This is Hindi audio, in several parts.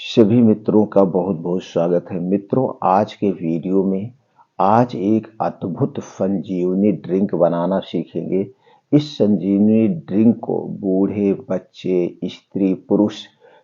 सभी मित्रों का बहुत बहुत स्वागत है। मित्रों, आज के वीडियो में आज एक अद्भुत संजीवनी ड्रिंक बनाना सीखेंगे। इस संजीवनी ड्रिंक को बूढ़े, बच्चे, स्त्री, पुरुष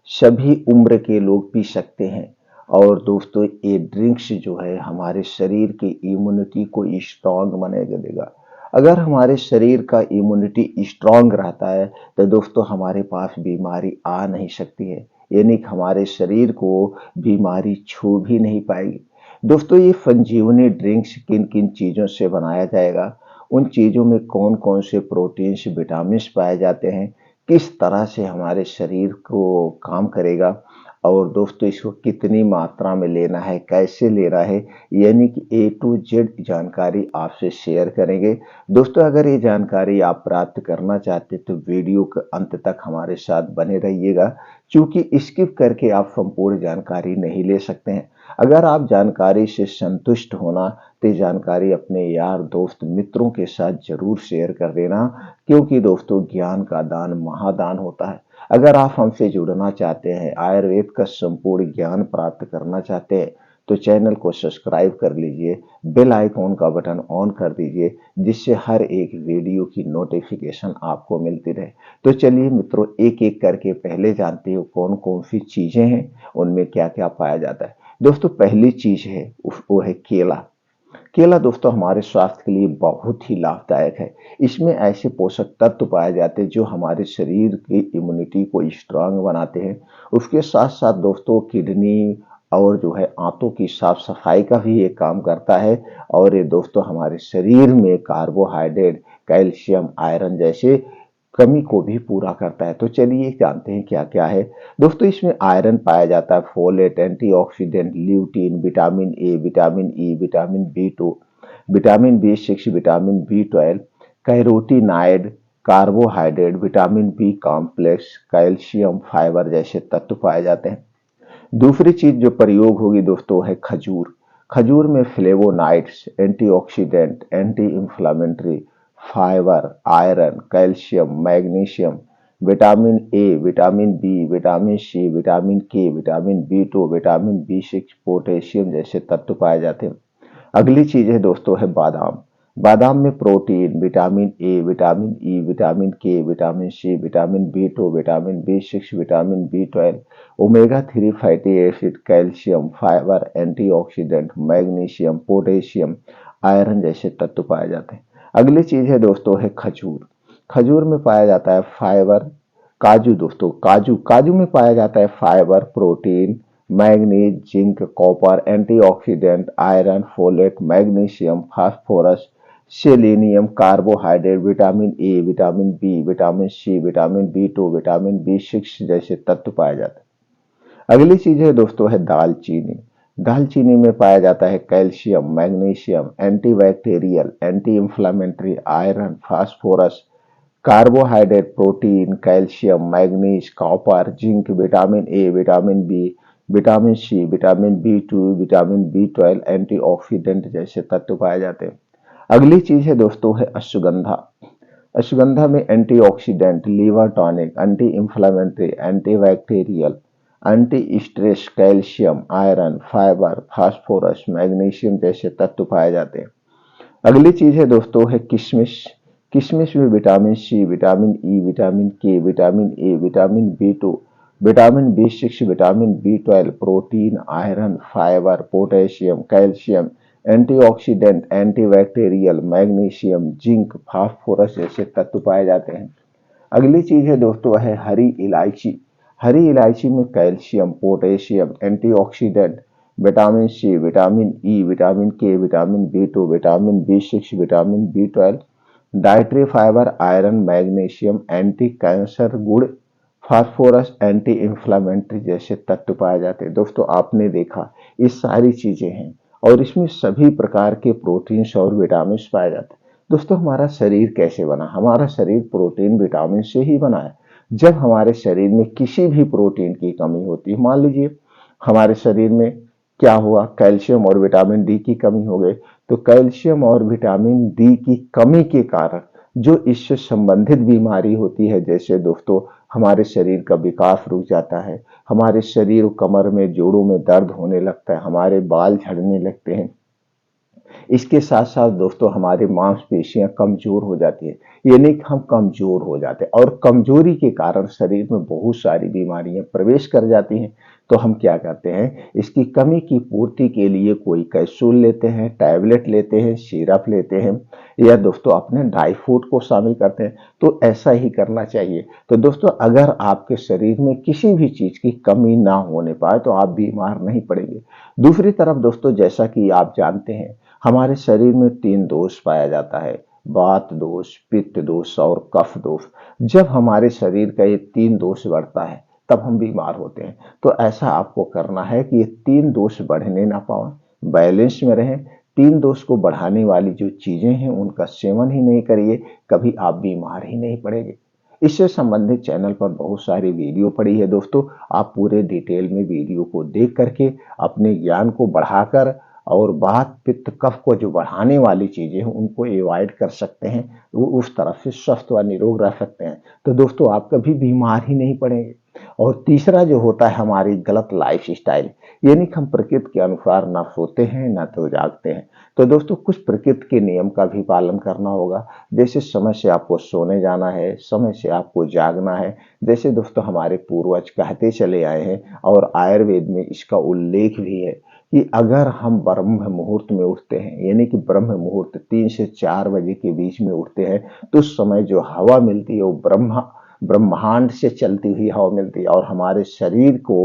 सभी उम्र के लोग पी सकते हैं। और दोस्तों, ये ड्रिंक्स जो है हमारे शरीर की इम्यूनिटी को स्ट्रांग बना देगा। अगर हमारे शरीर का इम्यूनिटी स्ट्रांग रहता है तो दोस्तों हमारे पास बीमारी आ नहीं सकती है, यानी कि हमारे शरीर को बीमारी छू भी नहीं पाएगी। दोस्तों, ये संजीवनी ड्रिंक्स किन किन चीज़ों से बनाया जाएगा, उन चीज़ों में कौन कौन से प्रोटीन्स, विटामिन्स पाए जाते हैं, किस तरह से हमारे शरीर को काम करेगा, और दोस्तों इसको कितनी मात्रा में लेना है, कैसे लेना है, यानी कि ए टू जेड जानकारी आपसे शेयर करेंगे। दोस्तों, अगर ये जानकारी आप प्राप्त करना चाहते तो वीडियो के अंत तक हमारे साथ बने रहिएगा, क्योंकि स्किप करके आप संपूर्ण जानकारी नहीं ले सकते हैं। अगर आप जानकारी से संतुष्ट होना तो जानकारी अपने यार, दोस्त, मित्रों के साथ जरूर शेयर कर देना, क्योंकि दोस्तों ज्ञान का दान महादान होता है। अगर आप हमसे जुड़ना चाहते हैं, आयुर्वेद का संपूर्ण ज्ञान प्राप्त करना चाहते हैं, तो चैनल को सब्सक्राइब कर लीजिए, बेल आइकॉन का बटन ऑन कर दीजिए, जिससे हर एक वीडियो की नोटिफिकेशन आपको मिलती रहे। तो चलिए मित्रों, एक एक करके पहले जानते हो कौन कौन सी चीजें हैं, उनमें क्या क्या पाया जाता है। दोस्तों, पहली चीज है वो है केला। केला दोस्तों हमारे स्वास्थ्य के लिए बहुत ही लाभदायक है। इसमें ऐसे पोषक तत्व पाए जाते हैं जो हमारे शरीर की इम्यूनिटी को स्ट्रांग बनाते हैं। उसके साथ साथ दोस्तों किडनी और जो है आंतों की साफ सफाई का भी ये काम करता है। और ये दोस्तों हमारे शरीर में कार्बोहाइड्रेट, कैल्शियम, आयरन जैसे कमी को भी पूरा करता है। तो चलिए जानते हैं क्या क्या है। दोस्तों, इसमें आयरन पाया जाता है, folate, antioxidant, lutein, vitamin A, vitamin E, vitamin B 2, vitamin B 6, vitamin B 12, carotenoid, carbohydrate, vitamin B complex, calcium, fibre जैसे तत्व पाए जाते हैं। दूसरी चीज जो प्रयोग होगी दोस्तों है खजूर। खजूर में flavonoids, antioxidant, anti inflammatory, fibre, iron, calcium, magnesium, vitamin A, vitamin B, vitamin C, vitamin K, vitamin B 2, vitamin B 6, potassium जैसे तत्व पाए जाते हैं। अगली चीज है दोस्तों है बादाम। बादाम में protein, vitamin A, vitamin E, vitamin K, vitamin C, vitamin B 2, vitamin B 6, vitamin B 12, omega 3 fatty acid, calcium, fibre, antioxidant, magnesium, potassium, iron जैसे तत्व पाए जाते हैं। अगली चीज है दोस्तों है खजूर। खजूर में पाया जाता है फाइबर। काजू दोस्तों, काजू काजू में पाया जाता है fibre, protein, manganese, zinc, copper, antioxidant, iron, folate, magnesium, phosphorus, selenium, carbohydrate, vitamin A, vitamin B, vitamin C, vitamin B 2, vitamin B 6 जैसे तत्व पाए जाते हैं। अगली चीज है दोस्तों है दालचीनी। दालचीनी में पाया जाता है calcium, magnesium, antibacterial, anti inflammatory, iron, phosphorus, carbohydrate, protein, calcium, manganese, copper, zinc, vitamin A, vitamin B, vitamin C, vitamin B 2, vitamin B 12, antioxidant जैसे तत्व पाए जाते हैं। अगली चीज है दोस्तों है अश्वगंधा। अश्वगंधा में antioxidant, liver tonic, anti inflammatory, antibacterial, anti stress, calcium, iron, fibre, phosphorus, magnesium जैसे तत्व पाए जाते हैं। अगली चीज है दोस्तों है किशमिश। किशमिश में vitamin C, vitamin E, vitamin K, vitamin A, vitamin B 2, vitamin B 6, vitamin B 12, protein, iron, fibre, potassium, calcium, antioxidant, antibacterial, magnesium, zinc, phosphorus जैसे तत्व पाए जाते हैं। अगली चीज है दोस्तों है हरी इलायची। हरी इलायची में calcium, potassium, antioxidant, vitamin C, vitamin E, vitamin K, vitamin B 2, vitamin B 6, vitamin B 12, dietary fibre, iron, magnesium, anti cancer गुण, फास्फोरस, एंटी इंफ्लेमेटरी जैसे तत्व पाए जाते हैं। दोस्तों, आपने देखा ये सारी चीजें हैं और इसमें सभी प्रकार के प्रोटीन्स और विटामिन पाए जाते हैं। दोस्तों, हमारा शरीर कैसे बना? हमारा शरीर प्रोटीन, विटामिन से ही बना है। जब हमारे शरीर में किसी भी प्रोटीन की कमी होती है, मान लीजिए हमारे शरीर में क्या हुआ, कैल्शियम और विटामिन डी की कमी हो गई, तो कैल्शियम और विटामिन डी की कमी के कारण जो इससे संबंधित बीमारी होती है, जैसे दोस्तों हमारे शरीर का विकास रुक जाता है, हमारे शरीर कमर में जोड़ों में दर्द होने लगता है, हमारे बाल झड़ने लगते हैं। इसके साथ साथ दोस्तों हमारी मांसपेशियां कमजोर हो जाती है, यानी कि हम कमजोर हो जाते हैं और कमजोरी के कारण शरीर में बहुत सारी बीमारियां प्रवेश कर जाती हैं। तो हम क्या करते हैं, इसकी कमी की पूर्ति के लिए कोई कैप्सूल लेते हैं, टैबलेट लेते हैं, सिरप लेते हैं या दोस्तों अपने ड्राई फ्रूट को शामिल करते हैं। तो ऐसा ही करना चाहिए। तो दोस्तों अगर आपके शरीर में किसी भी चीज की कमी ना होने पाए तो आप बीमार नहीं पड़ेंगे। दूसरी तरफ दोस्तों जैसा कि आप जानते हैं, हमारे शरीर में 3 दोष पाया जाता है, वात दोष, पित्त दोष और कफ दोष। जब हमारे शरीर का ये 3 दोष बढ़ता है तब हम बीमार होते हैं। तो ऐसा आपको करना है कि ये 3 दोष बढ़ने ना पाए, बैलेंस में रहें। 3 दोष को बढ़ाने वाली जो चीजें हैं उनका सेवन ही नहीं करिए, कभी आप बीमार ही नहीं पड़ेंगे। इससे संबंधित चैनल पर बहुत सारी वीडियो पड़ी है दोस्तों, आप पूरे डिटेल में वीडियो को देख करके अपने ज्ञान को बढ़ाकर और वात पित्त कफ को जो बढ़ाने वाली चीजें हैं उनको अवॉइड कर सकते हैं, वो उस तरफ से स्वस्थ व निरोग रह सकते हैं। तो दोस्तों आप कभी बीमार ही नहीं पड़ेंगे। और तीसरा जो होता है हमारी गलत लाइफ स्टाइल, यानी कि हम प्रकृति के अनुसार ना सोते हैं ना तो जागते हैं। तो दोस्तों कुछ प्रकृति के नियम का भी पालन करना होगा, जैसे समय से आपको सोने जाना है, समय से आपको जागना है। जैसे दोस्तों हमारे पूर्वज कहते चले आए हैं और आयुर्वेद में इसका उल्लेख भी है कि अगर हम ब्रह्म मुहूर्त में उठते हैं, यानी कि ब्रह्म मुहूर्त 3 से 4 बजे के बीच में उठते हैं, तो उस समय जो हवा मिलती है वो ब्रह्मांड से चलती हुई हवा मिलती है और हमारे शरीर को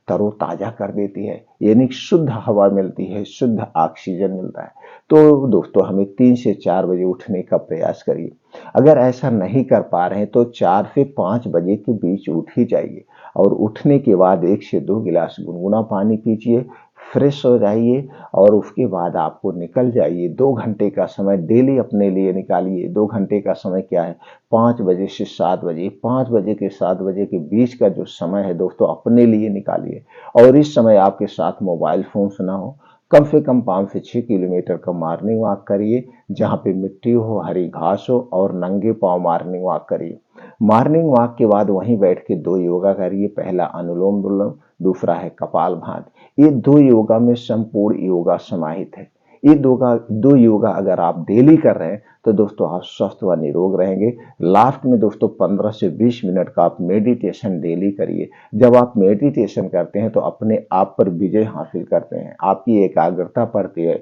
तरोताजा कर देती है, यानी शुद्ध हवा मिलती है, शुद्ध ऑक्सीजन मिलता है। तो दोस्तों हमें 3 से 4 बजे उठने का प्रयास करिए। अगर ऐसा नहीं कर पा रहे हैं तो 4 से 5 बजे के बीच उठ ही जाइए और उठने के बाद 1 से 2 गिलास गुनगुना पानी पीजिए, फ्रेश हो जाइए और उसके बाद आपको निकल जाइए। 2 घंटे का समय डेली अपने लिए निकालिए। 2 घंटे का समय क्या है, 5 बजे से 7 बजे, 5 बजे के 7 बजे के बीच का जो समय है दोस्तों अपने लिए निकालिए। और इस समय आपके साथ मोबाइल फोन ना हो, कम से कम 5 से 6 किलोमीटर का मॉर्निंग वॉक करिए, जहाँ पे मिट्टी हो, हरी घास हो और नंगे पांव मॉर्निंग वॉक करिए। मॉर्निंग वॉक के बाद वहीं बैठ के 2 योगा करिए, पहला अनुलोम विलोम, दूसरा है कपालभाति। ये 2 योगा में संपूर्ण योगा समाहित है। ये 2 योगा अगर आप डेली कर रहे हैं तो दोस्तों आप स्वस्थ व निरोग रहेंगे। लास्ट में दोस्तों 15 से 20 मिनट का आप मेडिटेशन डेली करिए। जब आप मेडिटेशन करते हैं तो अपने आप पर विजय हासिल करते हैं, आपकी एकाग्रता बढ़ती है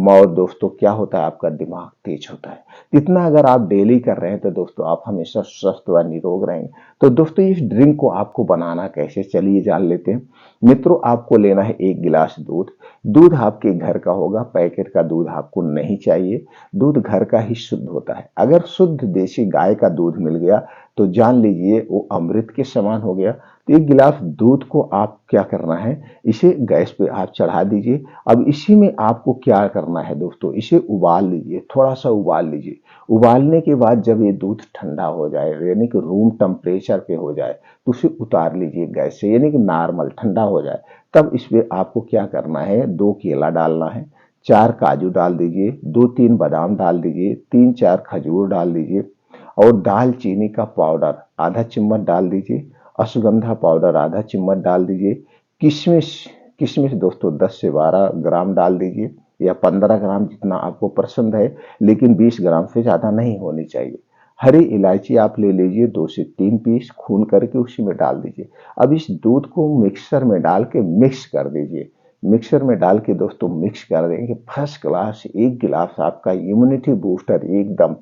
और दोस्तों क्या होता है, आपका दिमाग तेज होता है। इतना अगर आप डेली कर रहे हैं तो दोस्तों आप हमेशा स्वस्थ व निरोग रहेंगे। तो दोस्तों इस ड्रिंक को आपको बनाना कैसे, चलिए जान लेते हैं। मित्रों आपको लेना है 1 गिलास दूध। दूध आपके घर का होगा, पैकेट का दूध आपको नहीं चाहिए। दूध घर का ही शुद्ध होता है। अगर शुद्ध देसी गाय का दूध मिल गया तो जान लीजिए वो अमृत के समान हो गया। तो 1 गिलास दूध को आप क्या करना है, इसे गैस पे आप चढ़ा दीजिए। अब इसी में आपको क्या करना है दोस्तों, इसे उबाल लीजिए, थोड़ा सा उबाल लीजिए। उबालने के बाद जब ये दूध ठंडा हो जाए, यानी कि रूम टेम्परेचर पे हो जाए, तो उसे उतार लीजिए गैस से, यानी कि नॉर्मल ठंडा हो जाए। तब इसमें आपको क्या करना है, 2 केला डालना है, 4 काजू डाल दीजिए, 2-3 बादाम डाल दीजिए, 3-4 खजूर डाल दीजिए और दालचीनी का पाउडर आधा चम्मच डाल दीजिए, अश्वगंधा पाउडर आधा चम्मच डाल दीजिए, किशमिश किशमिश दोस्तों 10 से 12 ग्राम डाल दीजिए या 15 ग्राम जितना आपको पसंद है, लेकिन 20 ग्राम से ज्यादा नहीं होनी चाहिए। हरी इलायची आप ले लीजिए 2 से 3 पीस, खून करके उसी में डाल दीजिए। अब इस दूध को मिक्सर में डाल के मिक्स कर दीजिए। मिक्सर में डाल के दोस्तों मिक्स कर देंगे, फर्स्ट क्लास 1 गिलास आपका इम्यूनिटी बूस्टर एकदम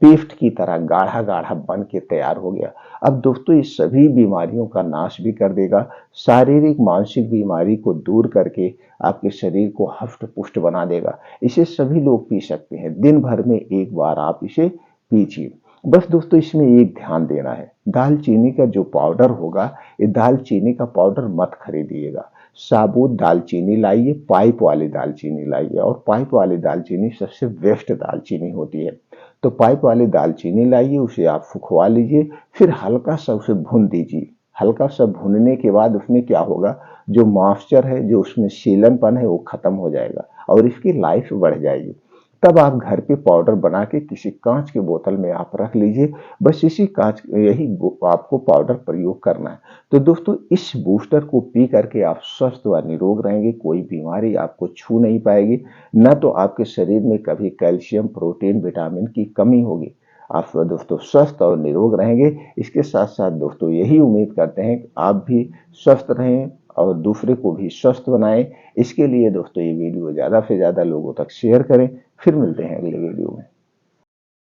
पेस्ट की तरह गाढ़ा गाढ़ा बन के तैयार हो गया। अब दोस्तों ये सभी बीमारियों का नाश भी कर देगा, शारीरिक मानसिक बीमारी को दूर करके आपके शरीर को हष्ट पुष्ट बना देगा। इसे सभी लोग पी सकते हैं, दिन भर में 1 बार आप इसे पीजिए। बस दोस्तों इसमें एक ध्यान देना है, दालचीनी का जो पाउडर होगा, ये दालचीनी का पाउडर मत खरीदिएगा। साबुत दालचीनी लाइए, पाइप वाली दालचीनी लाइए, और पाइप वाली दालचीनी सबसे बेस्ट दालचीनी होती है। तो पाइप वाली दालचीनी लाइए, उसे आप सुखवा लीजिए, फिर हल्का सा उसे भून दीजिए। हल्का सा भूनने के बाद उसमें क्या होगा, जो मॉइस्चर है, जो उसमें सीलनपन है, वो खत्म हो जाएगा और इसकी लाइफ बढ़ जाएगी। तब आप घर पे पाउडर बना के किसी कांच की बोतल में आप रख लीजिए। बस इसी कांच यही आपको पाउडर प्रयोग करना है। तो दोस्तों इस बूस्टर को पी करके आप स्वस्थ व निरोग रहेंगे, कोई बीमारी आपको छू नहीं पाएगी, न तो आपके शरीर में कभी कैल्शियम, प्रोटीन, विटामिन की कमी होगी। आप दोस्तों स्वस्थ और निरोग रहेंगे। इसके साथ साथ दोस्तों यही उम्मीद करते हैं कि आप भी स्वस्थ रहें और दूसरे को भी स्वस्थ बनाएं। इसके लिए दोस्तों ये वीडियो ज़्यादा से ज़्यादा लोगों तक शेयर करें। फिर मिलते हैं अगले वीडियो में।